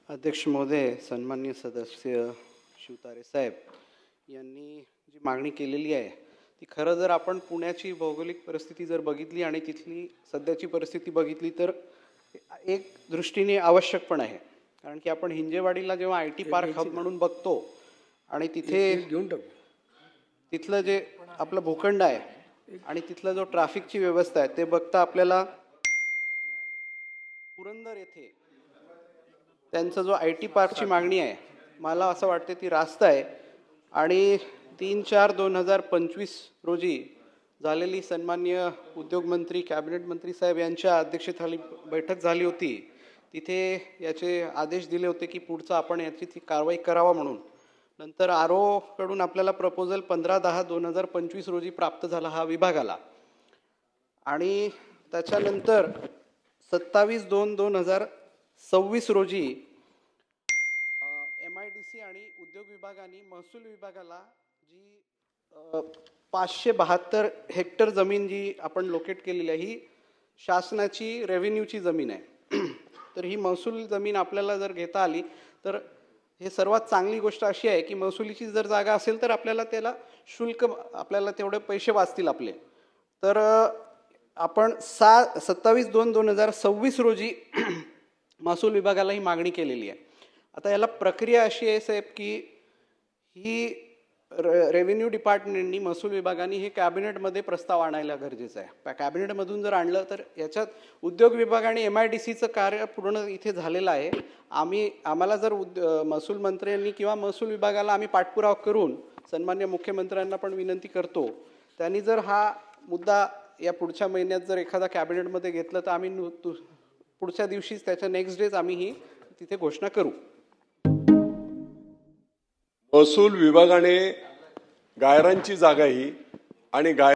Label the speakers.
Speaker 1: अध्यक्ष महोदय, सन्माननीय सदस्य शिवतारे साहेब यांनी जी मागणी केलेली आहे ती खरं जर आपण पुण्याची भौगोलिक परिस्थिती जर बघितली आणि तिथली सध्याची परिस्थिती बघितली तर एक दृष्टीने आवश्यक पण आहे. कारण की आपण हिंजेवाडीला जेव्हा IT पार्क हब म्हणून बघतो आणि तिथे तिथलं जे आपलं भूखंड आहे आणि तिथलं जो ट्रॅफिकची व्यवस्था आहे ते बघता आपल्याला पुरंदर येथे त्यांचा जो IT पार्कची मागणी आहे मला असं वाटते ती रास्त आहे. आणि 3/4/2025 रोजी झालेली सन्माननीय उद्योगमंत्री कॅबिनेट मंत्री साहेब यांच्या अध्यक्षतेखाली बैठक झाली होती. तिथे याचे आदेश दिले होते की पुढचा आपण याची ती कारवाई करावा म्हणून. नंतर RO कडून आपल्याला प्रपोजल 15/10/2025 रोजी प्राप्त झाला हा विभागाला. आणि त्याच्यानंतर 27/2/2026 रोजी MIDC आणि उद्योग विभागाने महसूल विभागाला जी 572 हेक्टर जमीन जी आपण लोकेट केलेली आहे ही शासनाची रेव्हेन्यूची जमीन आहे. तर ही महसूल जमीन आपल्याला जर घेता आली तर हे सर्वात चांगली गोष्ट अशी आहे की महसुलीची जर जागा असेल तर आपल्याला त्याला शुल्क आपल्याला तेवढे पैसे वाचतील आपले. तर आपण 27/2/2026 रोजी महसूल विभागाला ही मागणी केलेली आहे. आता याला प्रक्रिया अशी आहे साहेब की ही रेव्हेन्यू डिपार्टमेंटनी महसूल विभागाने हे कॅबिनेटमध्ये प्रस्ताव आणायला गरजेचं आहे. कॅबिनेटमधून जर आणलं तर याच्यात उद्योग विभाग आणि MIDCचं कार्य पूर्ण इथे झालेलं आहे. आम्हाला जर महसूल मंत्र्यांनी किंवा महसूल विभागाला आम्ही पाठपुरावा करून सन्मान्य मुख्यमंत्र्यांना पण विनंती करतो त्यांनी जर हा मुद्दा या पुढच्या महिन्यात जर एखादा कॅबिनेटमध्ये घेतलं तर आम्ही पुढच्या दिवशीच त्याच्या नेक्स्ट डेज आम्ही ही तिथे घोषणा करू.
Speaker 2: महसूल विभागाने गायरांची जागा ही आणि